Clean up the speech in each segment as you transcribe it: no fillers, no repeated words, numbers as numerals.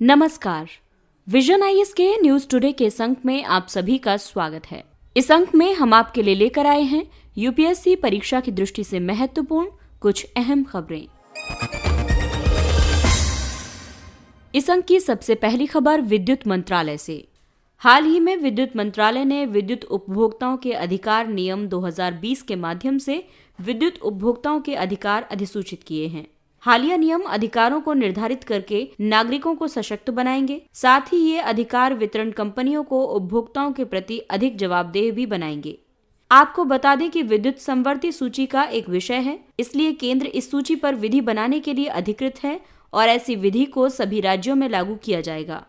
नमस्कार। Vision IAS के news today के इस अंक में आप सभी का स्वागत है। इस अंक में हम आपके लिए लेकर आए हैं यूपीएससी परीक्षा की दृष्टि से महत्वपूर्ण कुछ अहम खबरें। इस अंक की सबसे पहली खबर विद्युत मंत्रालय से। हाल ही में विद्युत मंत्रालय ने विद्युत उपभोक्ताओं के अधिकार नियम 2020 के माध्यम से विद्युत उपभोक्ताओं के अधिकार अधिसूचित किए हैं। हालिया नियम अधिकारों को निर्धारित करके नागरिकों को सशक्त बनाएंगे। साथ ही ये अधिकार वितरण कंपनियों को उपभोक्ताओं के प्रति अधिक जवाबदेह भी बनाएंगे। आपको बता दें कि विद्युत समवर्ती सूची का एक विषय है, इसलिए केंद्र इस सूची पर विधि बनाने के लिए अधिकृत है और ऐसी विधि को सभी राज्यों में लागू किया जाएगा।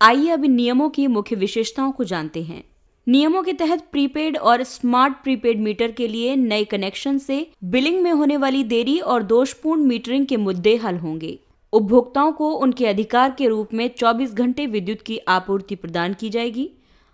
आइए अब इन नियमों की मुख्य विशेषताओं को जानते हैं। नियमों के तहत प्रीपेड और स्मार्ट प्रीपेड मीटर के लिए नए कनेक्शन से बिलिंग में होने वाली देरी और दोषपूर्ण मीटरिंग के मुद्दे हल होंगे। उपभोक्ताओं को उनके अधिकार के रूप में 24 घंटे विद्युत की आपूर्ति प्रदान की जाएगी।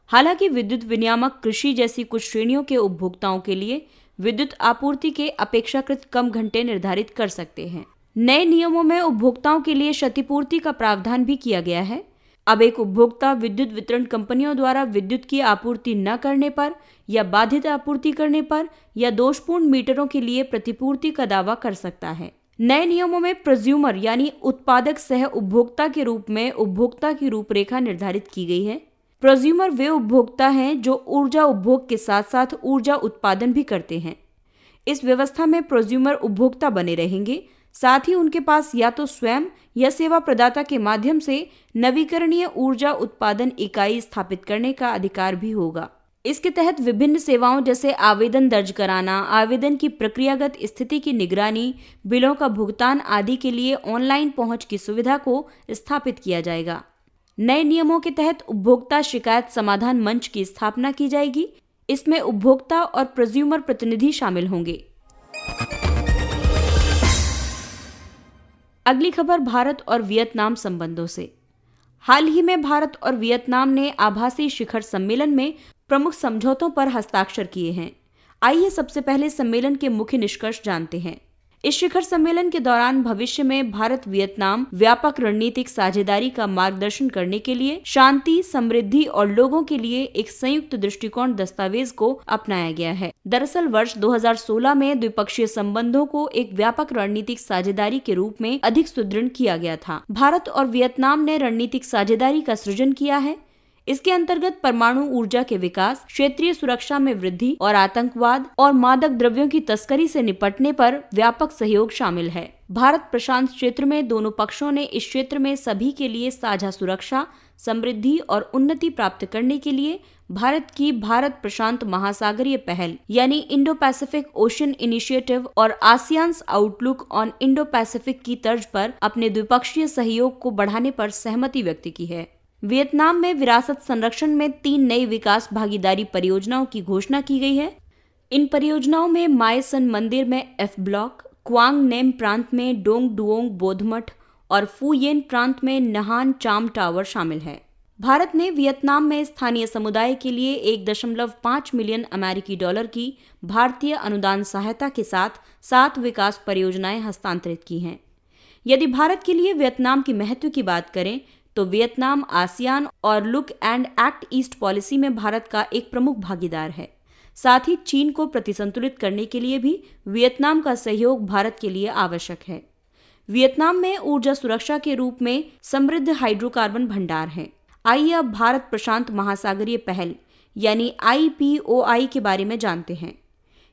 हालांकि विद्युत विनियामक कृषि जैसी कुछ श्रेणियों के उपभोक्ताओं के लिए विद्युत आपूर्ति के अपेक्षाकृत कम घंटे निर्धारित कर सकते हैं। नए नियमों में उपभोक्ताओं के लिए क्षतिपूर्ति का प्रावधान भी किया गया है। अब एक उपभोक्ता विद्युत वितरण कंपनियों द्वारा विद्युत की आपूर्ति न करने पर या बाधित आपूर्ति करने पर या दोषपूर्ण मीटरों के लिए प्रतिपूर्ति का दावा कर सकता है। नए नियमों में प्रोज्यूमर यानी उत्पादक सह उपभोक्ता के रूप में उपभोक्ता की रूपरेखा निर्धारित की गई है। प्रोज्यूमर वे उपभोक्ता हैं जो ऊर्जा उपभोग के साथ साथ ऊर्जा उत्पादन भी करते हैं। इस व्यवस्था में प्रोज्यूमर उपभोक्ता बने रहेंगे। साथ ही उनके पास या तो स्वयं या सेवा प्रदाता के माध्यम से नवीकरणीय ऊर्जा उत्पादन इकाई स्थापित करने का अधिकार भी होगा। इसके तहत विभिन्न सेवाओं जैसे आवेदन दर्ज कराना, आवेदन की प्रक्रियागत स्थिति की निगरानी, बिलों का भुगतान आदि के लिए ऑनलाइन पहुंच की सुविधा को स्थापित किया जाएगा। नए नियमों के तहत उपभोक्ता शिकायत समाधान मंच की स्थापना की जाएगी। इसमें उपभोक्ता और प्रोज्यूमर प्रतिनिधि शामिल होंगे। अगली खबर भारत और वियतनाम संबंधों से। हाल ही में भारत और वियतनाम ने आभासी शिखर सम्मेलन में प्रमुख समझौतों पर हस्ताक्षर किए हैं। आइए सबसे पहले सम्मेलन के मुख्य निष्कर्ष जानते हैं। इस शिखर सम्मेलन के दौरान भविष्य में भारत वियतनाम व्यापक रणनीतिक साझेदारी का मार्गदर्शन करने के लिए शांति, समृद्धि और लोगों के लिए एक संयुक्त दृष्टिकोण दस्तावेज को अपनाया गया है। दरअसल वर्ष 2016 में द्विपक्षीय संबंधों को एक व्यापक रणनीतिक साझेदारी के रूप में अधिक सुदृढ़ किया गया था। भारत और वियतनाम ने रणनीतिक साझेदारी का सृजन किया है। इसके अंतर्गत परमाणु ऊर्जा के विकास, क्षेत्रीय सुरक्षा में वृद्धि और आतंकवाद और मादक द्रव्यों की तस्करी से निपटने पर व्यापक सहयोग शामिल है। भारत प्रशांत क्षेत्र में दोनों पक्षों ने इस क्षेत्र में सभी के लिए साझा सुरक्षा, समृद्धि और उन्नति प्राप्त करने के लिए भारत की भारत प्रशांत महासागरीय पहल यानी इंडो पैसिफिक ओशन इनिशिएटिव और आसियान्स आउटलुक ऑन इंडो पैसिफिक की तर्ज पर अपने द्विपक्षीय सहयोग को बढ़ाने पर सहमति व्यक्त की है। वियतनाम में विरासत संरक्षण में 3 नई विकास भागीदारी परियोजनाओं की घोषणा की गई है। इन परियोजनाओं में माय सन मंदिर में एफ ब्लॉक, क्वांग नेम प्रांत में डोंग डुओंग बौद्ध मठ और फुयेन प्रांत में नहान चाम टावर शामिल है। भारत ने वियतनाम में स्थानीय समुदाय के लिए 1.5 मिलियन अमेरिकी डॉलर की भारतीय अनुदान सहायता के साथ 7 विकास परियोजनाएं हस्तांतरित की हैं। यदि भारत के लिए वियतनाम की महत्व की बात करें तो वियतनाम आसियान और look and act east policy में भारत का एक प्रमुख भागीदार है। साथ ही चीन को प्रतिसंतुलित करने के लिए भी वियतनाम का सहयोग भारत के लिए आवश्यक है। वियतनाम में ऊर्जा सुरक्षा के रूप में समृद्ध हाइड्रोकार्बन भंडार है। आइए अब भारत प्रशांत महासागरीय पहल यानी IPOI के बारे में जानते हैं।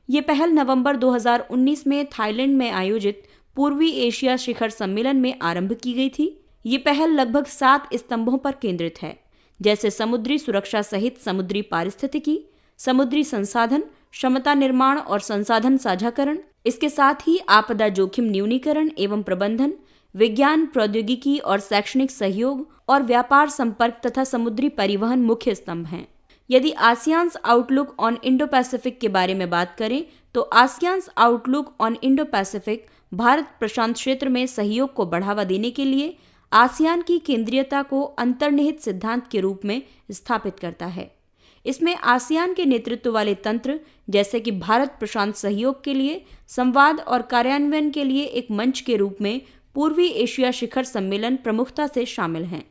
ये पहल नवंबर 2019 में थाईलैंड में आयोजित पूर्वी एशिया शिखर सम्मेलन में आरंभ की गई थी। ये पहल लगभग 7 स्तंभों पर केंद्रित है, जैसे समुद्री सुरक्षा सहित समुद्री पारिस्थितिकी, समुद्री संसाधन, क्षमता निर्माण और संसाधन साझाकरण। इसके साथ ही आपदा जोखिम न्यूनीकरण एवं प्रबंधन, विज्ञान, प्रौद्योगिकी और शैक्षणिक सहयोग और व्यापार संपर्क तथा समुद्री परिवहन मुख्य स्तंभ हैं। यदि ASEAN's outlook on Indo Pacific के बारे में बात करें तो ASEAN's outlook on Indo Pacific Bharat प्रशांत क्षेत्र में सहयोग को बढ़ावा देने के लिए आसियान की केंद्रीयता को अंतर्निहित सिद्धांत के रूप में स्थापित करता है। इसमें आसियान के नेतृत्व वाले तंत्र जैसे कि भारत प्रशांत सहयोग के लिए संवाद और कार्यान्वयन के लिए एक मंच के रूप में पूर्वी एशिया शिखर सम्मेलन प्रमुखता से शामिल हैं।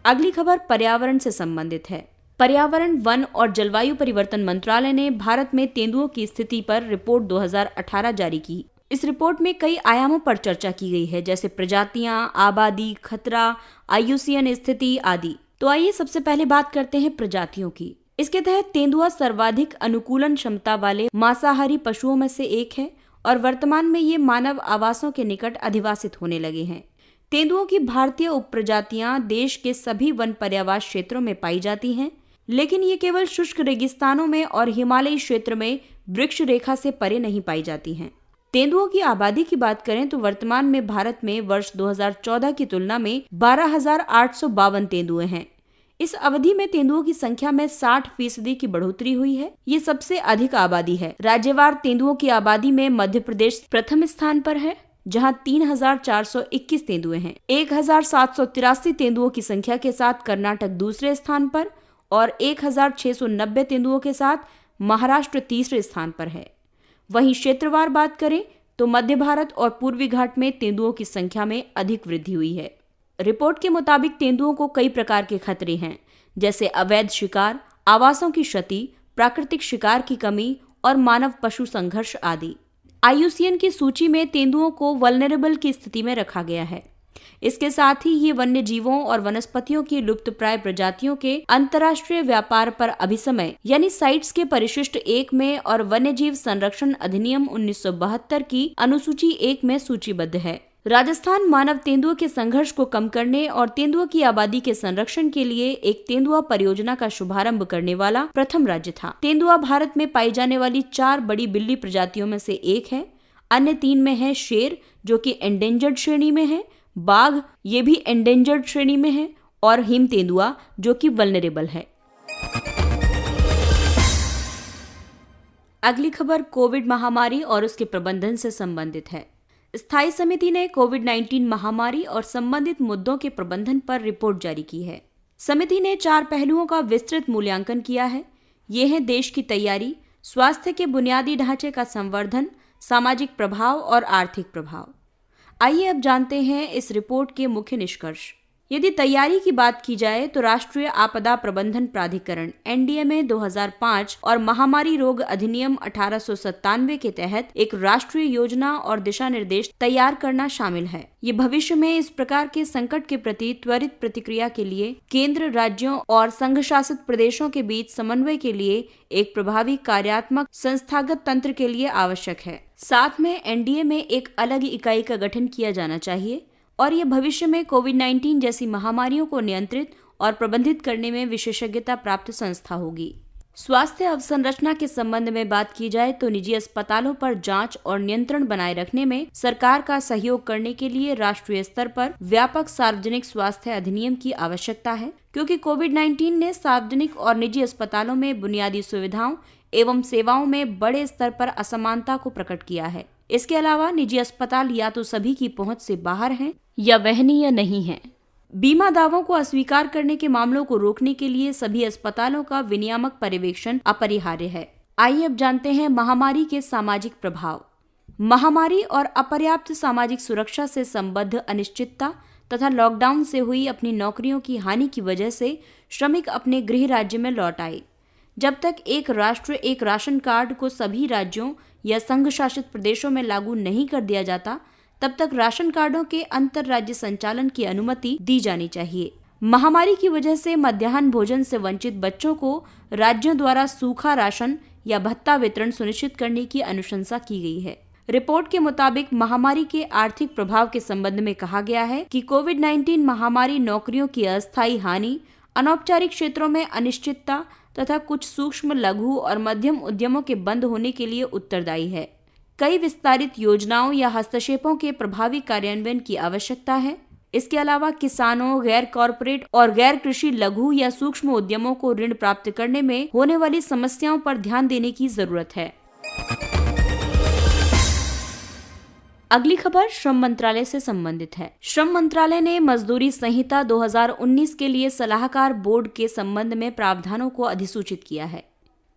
अगली खबर पर्यावरण से संबंधित है। पर्यावरण, वन और जलवायु परिवर्तन मंत्रालय ने भारत में तेंदुओं की स्थिति पर रिपोर्ट 2018 जारी की। इस रिपोर्ट में कई आयामों पर चर्चा की गई है, जैसे प्रजातियां, आबादी, खतरा, IUCN स्थिति आदि। तो आइए सबसे पहले बात करते हैं प्रजातियों की। इसके तहत तेंदुआ सर्वाधिक अनुकूलन क्षमता वाले मांसाहारी पशुओं में से एक है और वर्तमान में ये मानव आवासों के निकट अधिवासित होने लगे हैं। तेंदुओं की भारतीय उपप्रजातियां देश के सभी वन पर्यावास क्षेत्रों में पाई जाती हैं, लेकिन ये केवल शुष्क रेगिस्तानों में और हिमालयी क्षेत्र में वृक्ष रेखा से परे नहीं पाई जाती हैं। तेंदुओं की आबादी की बात करें तो वर्तमान में भारत में वर्ष 2014 की तुलना में 12,852 तेंदुए हैं। इस अवधि में तेंदुओं की संख्या में 60% की बढ़ोतरी हुई है। ये सबसे अधिक आबादी है। राज्यवार तेंदुओं की आबादी में मध्य प्रदेश प्रथम स्थान पर है, जहां 3,421 तेंदुए हैं। 1,783 तेंदुओं की संख्या के साथ कर्नाटक दूसरे स्थान पर और 1,690 तेंदुओं के साथ महाराष्ट्र तीसरे स्थान पर है। वहीं क्षेत्रवार बात करें तो मध्य भारत और पूर्वी घाट में तेंदुओं की संख्या में अधिक वृद्धि हुई है। रिपोर्ट के मुताबिक तेंदुओं को कई प्रकार के खतरे हैं, जैसे अवैध शिकार, आवासों की क्षति, प्राकृतिक शिकार की कमी और मानव पशु संघर्ष आदि। IUCN की सूची में तेंदुओं को वल्नरेबल की स्थिति में रखा गया है। इसके साथ ही ये वन्य जीवों और वनस्पतियों की लुप्तप्राय प्रजातियों के अंतर्राष्ट्रीय व्यापार पर अभिसमय यानी साइट्स के परिशिष्ट 1 में और वन्यजीव संरक्षण अधिनियम 1972 की अनुसूची 1 में सूचीबद्ध है। राजस्थान मानव तेंदुओं के संघर्ष को कम करने और तेंदुओं की आबादी के संरक्षण के लिए एक तेंदुआ परियोजना का शुभारंभ करने वाला प्रथम राज्य था। तेंदुआ भारत में पाई जाने वाली 4 बड़ी बिल्ली प्रजातियों में से एक है। अन्य 3 में है शेर, जो कि एंडेंजर्ड श्रेणी में है, बाघ, ये भी एंडेंजर्ड श्रेणी में है, और हिम तेंदुआ, जो कि वल्नरेबल है। अगली खबर कोविड महामारी और उसके प्रबंधन से संबंधित है। स्थायी समिति ने कोविड-19 महामारी और संबंधित मुद्दों के प्रबंधन पर रिपोर्ट जारी की है। समिति ने 4 पहलुओं का विस्तृत मूल्यांकन किया है। ये हैं देश की तैयारी, स्वास्थ्य के बुनियादी ढांचे का संवर्धन, सामाजिक प्रभाव और आर्थिक प्रभाव। आइए अब जानते हैं इस रिपोर्ट के मुख्य निष्कर्ष। यदि तैयारी की बात की जाए तो राष्ट्रीय आपदा प्रबंधन प्राधिकरण NDMA 2005 और महामारी रोग अधिनियम 1897 के तहत एक राष्ट्रीय योजना और दिशा निर्देश तैयार करना शामिल है। ये भविष्य में इस प्रकार के संकट के प्रति त्वरित प्रतिक्रिया के लिए केंद्र, राज्यों और संघ शासित प्रदेशों के बीच समन्वय के लिए एक प्रभावी कार्यात्मक संस्थागत तंत्र के लिए आवश्यक है। साथ में NDA में एक अलग इकाई का गठन किया जाना चाहिए और ये भविष्य में कोविड-19 जैसी महामारियों को नियंत्रित और प्रबंधित करने में विशेषज्ञता प्राप्त संस्था होगी। स्वास्थ्य अवसंरचना के संबंध में बात की जाए तो निजी अस्पतालों पर जांच और नियंत्रण बनाए रखने में सरकार का सहयोग करने के लिए राष्ट्रीय स्तर पर व्यापक सार्वजनिक स्वास्थ्य अधिनियम की आवश्यकता है, क्योंकि कोविड-19 ने सार्वजनिक और निजी अस्पतालों में बुनियादी सुविधाओं एवं सेवाओं में बड़े स्तर पर असमानता को प्रकट किया है। इसके अलावा निजी अस्पताल या तो सभी की पहुंच से बाहर हैं या वहनीय नहीं हैं। बीमा दावों को अस्वीकार करने के मामलों को रोकने के लिए सभी अस्पतालों का विनियामक पर्यवेक्षण अपरिहार्य है। आइए अब जानते हैं महामारी के सामाजिक प्रभाव। महामारी और अपर्याप्त सामाजिक सुरक्षा से संबद्ध अनिश्चितता तथा लॉकडाउन से हुई अपनी नौकरियों की हानि की वजह से श्रमिक अपने गृह राज्य में लौट आए। जब तक एक राष्ट्र एक राशन कार्ड को सभी राज्यों या संघ शासित प्रदेशों में लागू नहीं कर दिया जाता, तब तक राशन कार्डों के अंतर राज्य संचालन की अनुमति दी जानी चाहिए। महामारी की वजह से मध्याह्न भोजन से वंचित बच्चों को राज्यों द्वारा सूखा राशन या भत्ता वितरण सुनिश्चित करने की अनुशंसा की गई है। रिपोर्ट के मुताबिक महामारी के आर्थिक प्रभाव के संबंध में कहा गया है कि कोविड-19 महामारी नौकरियों की अस्थायी हानि, अनौपचारिक क्षेत्रों में अनिश्चितता तथा कुछ सूक्ष्म, लघु और मध्यम उद्यमों के बंद होने के लिए उत्तरदायी है। कई विस्तारित योजनाओं या हस्तक्षेपों के प्रभावी कार्यान्वयन की आवश्यकता है। इसके अलावा किसानों, गैर कॉरपोरेट और गैर कृषि लघु या सूक्ष्म उद्यमों को ऋण प्राप्त करने में होने वाली समस्याओं पर ध्यान देने की जरूरत है। अगली खबर श्रम मंत्रालय से संबंधित है। श्रम मंत्रालय ने मजदूरी संहिता 2019 के लिए सलाहकार बोर्ड के संबंध में प्रावधानों को अधिसूचित किया है।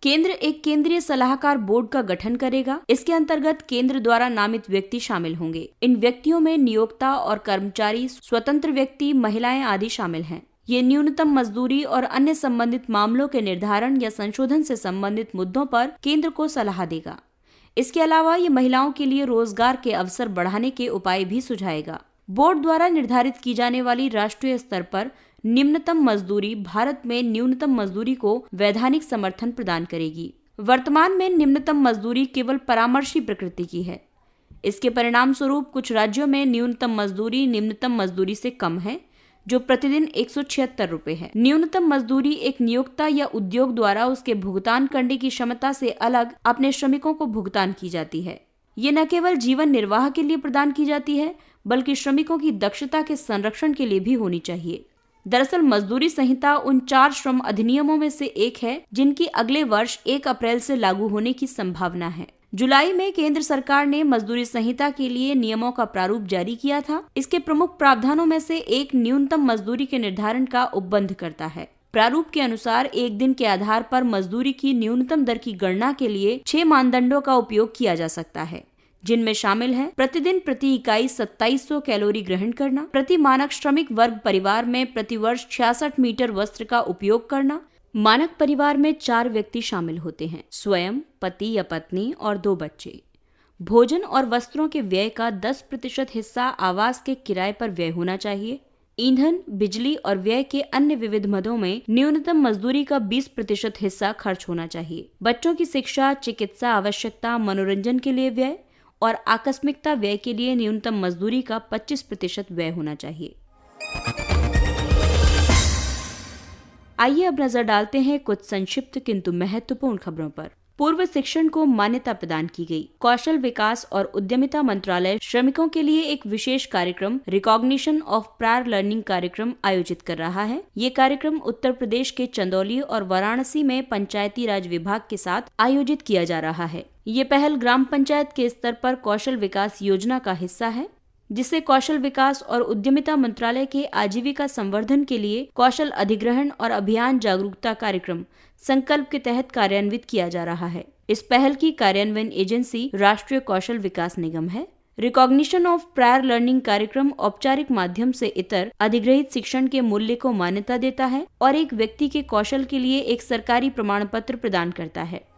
केंद्र एक केंद्रीय सलाहकार बोर्ड का गठन करेगा। इसके अंतर्गत केंद्र द्वारा नामित व्यक्ति शामिल होंगे। इन व्यक्तियों में नियोक्ता और कर्मचारी, स्वतंत्र व्यक्ति, महिलाएं आदि शामिल हैं। ये न्यूनतम मजदूरी और अन्य संबंधित मामलों के निर्धारण या संशोधन से संबंधित मुद्दों पर केंद्र को सलाह देगा। इसके अलावा ये महिलाओं के लिए रोजगार के अवसर बढ़ाने के उपाय भी सुझाएगा। बोर्ड द्वारा निर्धारित की जाने वाली राष्ट्रीय स्तर पर निम्नतम मजदूरी भारत में न्यूनतम मजदूरी को वैधानिक समर्थन प्रदान करेगी। वर्तमान में निम्नतम मजदूरी केवल परामर्शी प्रकृति की है। इसके परिणाम स्वरूप कुछ राज्यों में न्यूनतम मजदूरी निम्नतम मजदूरी से कम है, जो प्रतिदिन 176 रुपए है। न्यूनतम मजदूरी एक नियोक्ता या उद्योग द्वारा उसके भुगतान करने की क्षमता से अलग अपने श्रमिकों को भुगतान की जाती है। ये न केवल जीवन निर्वाह के लिए प्रदान की जाती है, बल्कि श्रमिकों की दक्षता के संरक्षण के लिए भी होनी चाहिए। दरअसल मजदूरी संहिता उन 4 श्रम अधिनियमों में से एक है जिनकी अगले वर्ष 1 अप्रैल से लागू होने की संभावना है। जुलाई में केंद्र सरकार ने मजदूरी संहिता के लिए नियमों का प्रारूप जारी किया था। इसके प्रमुख प्रावधानों में से एक न्यूनतम मजदूरी के निर्धारण का उपबंध करता है। प्रारूप के अनुसार एक दिन के आधार पर मजदूरी की न्यूनतम दर की गणना के लिए 6 मानदंडों का उपयोग किया जा सकता है, जिनमें शामिल है प्रतिदिन प्रति इकाई 2700 कैलोरी ग्रहण करना, प्रति मानक श्रमिक वर्ग परिवार में प्रतिवर्ष 66 मीटर वस्त्र का उपयोग करना। मानक परिवार में 4 व्यक्ति शामिल होते हैं, स्वयं, पति या पत्नी और 2 बच्चे। भोजन और वस्त्रों के व्यय का 10% हिस्सा आवास के किराए पर व्यय होना चाहिए। ईंधन, बिजली और व्यय के अन्य विविध मदों में न्यूनतम मजदूरी का 20% हिस्सा खर्च होना चाहिए। बच्चों की शिक्षा, चिकित्सा आवश्यकता, मनोरंजन के लिए व्यय और आकस्मिकता व्यय के लिए न्यूनतम मजदूरी का 25% व्यय होना चाहिए। आइए अब नजर डालते हैं कुछ संक्षिप्त किंतु महत्वपूर्ण खबरों पर। पूर्व शिक्षण को मान्यता प्रदान की गई। कौशल विकास और उद्यमिता मंत्रालय श्रमिकों के लिए एक विशेष कार्यक्रम रिकॉग्निशन ऑफ प्रायर लर्निंग कार्यक्रम आयोजित कर रहा है। ये कार्यक्रम उत्तर प्रदेश के चंदौली और वाराणसी में पंचायती राज विभाग के साथ आयोजित किया जा रहा है। ये पहल ग्राम पंचायत के स्तर पर कौशल विकास योजना का हिस्सा है, जिसे कौशल विकास और उद्यमिता मंत्रालय के आजीविका संवर्धन के लिए कौशल अधिग्रहण और अभियान जागरूकता कार्यक्रम संकल्प के तहत कार्यान्वित किया जा रहा है। इस पहल की कार्यान्वयन एजेंसी राष्ट्रीय कौशल विकास निगम है। रिकॉग्निशन ऑफ प्रायर लर्निंग कार्यक्रम औपचारिक माध्यम से इतर अधिग्रहित शिक्षण के मूल्य को मान्यता देता है और एक व्यक्ति के कौशल के लिए एक सरकारी प्रमाण पत्र प्रदान करता है।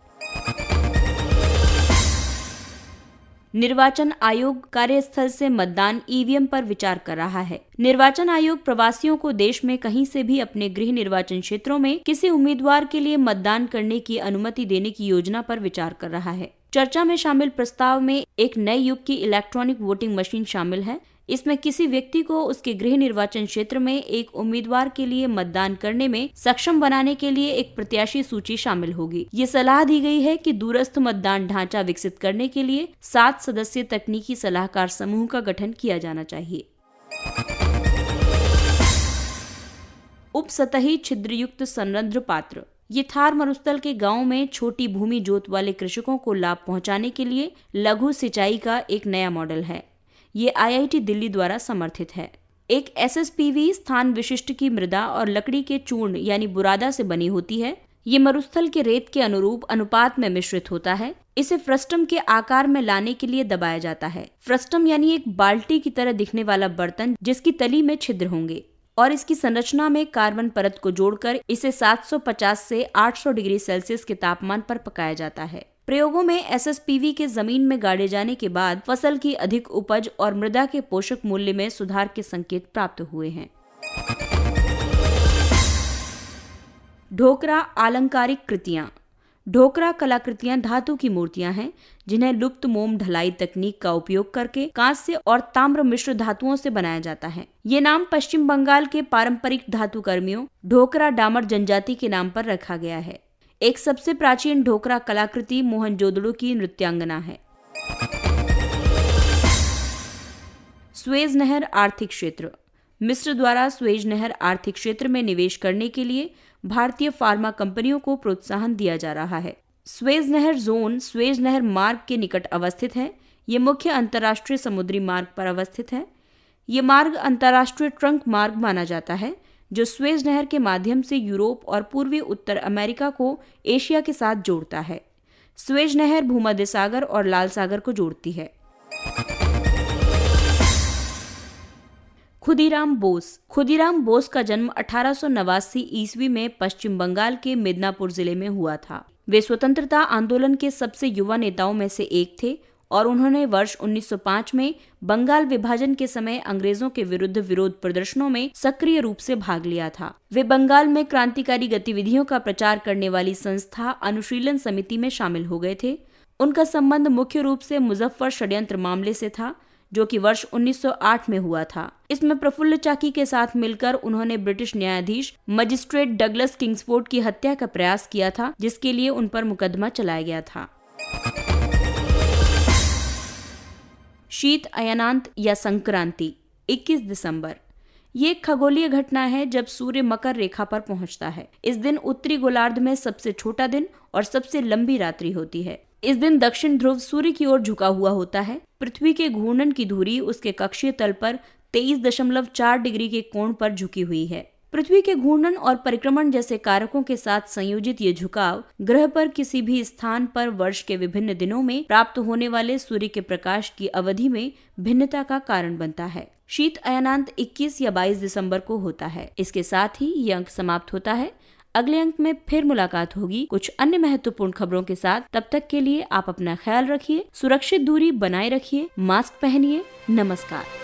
निर्वाचन आयोग कार्यस्थल से मतदान ईवीएम पर विचार कर रहा है। निर्वाचन आयोग प्रवासियों को देश में कहीं से भी अपने गृह निर्वाचन क्षेत्रों में किसी उम्मीदवार के लिए मतदान करने की अनुमति देने की योजना पर विचार कर रहा है। चर्चा में शामिल प्रस्ताव में एक नए युग की इलेक्ट्रॉनिक वोटिंग मशीन शामिल है। इसमें किसी व्यक्ति को उसके गृह निर्वाचन क्षेत्र में एक उम्मीदवार के लिए मतदान करने में सक्षम बनाने के लिए एक प्रत्याशी सूची शामिल होगी। ये सलाह दी गई है कि दूरस्थ मतदान ढांचा विकसित करने के लिए 7 सदस्यीय तकनीकी सलाहकार समूह का गठन किया जाना चाहिए। उपसतही छिद्रयुक्त संरंध्र पात्र। ये थार मरुस्थल के गांव में छोटी भूमि जोत वाले कृषकों को लाभ पहुंचाने के लिए लघु सिंचाई का एक नया मॉडल है। ये आईआईटी दिल्ली द्वारा समर्थित है। एक एसएसपीवी स्थान विशिष्ट की मृदा और लकड़ी के चूर्ण यानी बुरादा से बनी होती है। ये मरुस्थल के रेत के अनुरूप अनुपात में मिश्रित होता है। इसे फ्रस्टम के आकार में लाने के लिए दबाया जाता है। फ्रस्टम यानी एक बाल्टी की तरह दिखने वाला बर्तन जिसकी तली में छिद्र होंगे और इसकी संरचना में कार्बन परत को जोड़कर इसे 750 से 800 डिग्री सेल्सियस के तापमान पर पकाया जाता है। प्रयोगों में एसएसपीवी के जमीन में गाड़े जाने के बाद फसल की अधिक उपज और मृदा के पोषक मूल्य में सुधार के संकेत प्राप्त हुए हैं। ढोकरा आलंकारिक कृतियां। ढोकरा कलाकृतियां धातु की मूर्तियां हैं जिन्हें लुप्त मोम ढलाई तकनीक का उपयोग करके कांस्य और ताम्र मिश्र धातुओं से बनाया जाता है। ये नाम पश्चिम बंगाल के पारंपरिक धातु कर्मियों ढोकरा डामर जनजाति के नाम पर रखा गया है। एक सबसे प्राचीन ढोकरा कलाकृति मोहनजोदड़ो की नृत्यांगना है। सुएज नहर आर्थिक क्षेत्र। मिस्र द्वारा सुएज नहर आर्थिक क्षेत्र में निवेश करने के लिए भारतीय फार्मा कंपनियों को प्रोत्साहन दिया जा रहा है। सुएज नहर जोन सुएज नहर मार्ग के निकट अवस्थित है। ये मुख्य अंतर्राष्ट्रीय समुद्री मार्ग पर अवस्थित है। ये मार्ग अंतर्राष्ट्रीय ट्रंक मार्ग माना जाता है जो स्वेज नहर के माध्यम से यूरोप और पूर्वी उत्तर अमेरिका को एशिया के साथ जोड़ता है। स्वेज नहर भूमध्य सागर और लाल सागर को जोड़ती है। खुदीराम बोस का जन्म 1889 ईस्वी में पश्चिम बंगाल के मिदनापुर जिले में हुआ था। वे स्वतंत्रता आंदोलन के सबसे युवा नेताओं में से एक थे और उन्होंने वर्ष 1905 में बंगाल विभाजन के समय अंग्रेजों के विरुद्ध विरोध प्रदर्शनों में सक्रिय रूप से भाग लिया था। वे बंगाल में क्रांतिकारी गतिविधियों का प्रचार करने वाली संस्था अनुशीलन समिति में शामिल हो गए थे। उनका संबंध मुख्य रूप से मुजफ्फर षड्यंत्र मामले से था, जो कि वर्ष 1908 में हुआ था। इसमें प्रफुल्ल चाकी के साथ मिलकर उन्होंने ब्रिटिश न्यायाधीश मजिस्ट्रेट डगलस किंग्सफोर्ड की हत्या का प्रयास किया था, जिसके लिए उन पर मुकदमा चलाया गया था। शीत अयनांत या संक्रांति 21 दिसंबर। ये एक खगोलीय घटना है जब सूर्य मकर रेखा पर पहुंचता है। इस दिन उत्तरी गोलार्ध में सबसे छोटा दिन और सबसे लंबी रात्रि होती है। इस दिन दक्षिण ध्रुव सूर्य की ओर झुका हुआ होता है। पृथ्वी के घूर्णन की धुरी उसके कक्षीय तल पर 23.4 डिग्री के कोण पर झुकी हुई है। पृथ्वी के घूर्णन और परिक्रमण जैसे कारकों के साथ संयोजित ये झुकाव ग्रह पर किसी भी स्थान पर वर्ष के विभिन्न दिनों में प्राप्त होने वाले सूर्य के प्रकाश की अवधि में भिन्नता का कारण बनता है। शीत अयनांत 21 या 22 दिसंबर को होता है। इसके साथ ही ये अंक समाप्त होता है। अगले अंक में फिर मुलाकात होगी कुछ अन्य महत्वपूर्ण खबरों के साथ। तब तक के लिए आप अपना ख्याल रखिए, सुरक्षित दूरी बनाए रखिए, मास्क पहनिए। नमस्कार।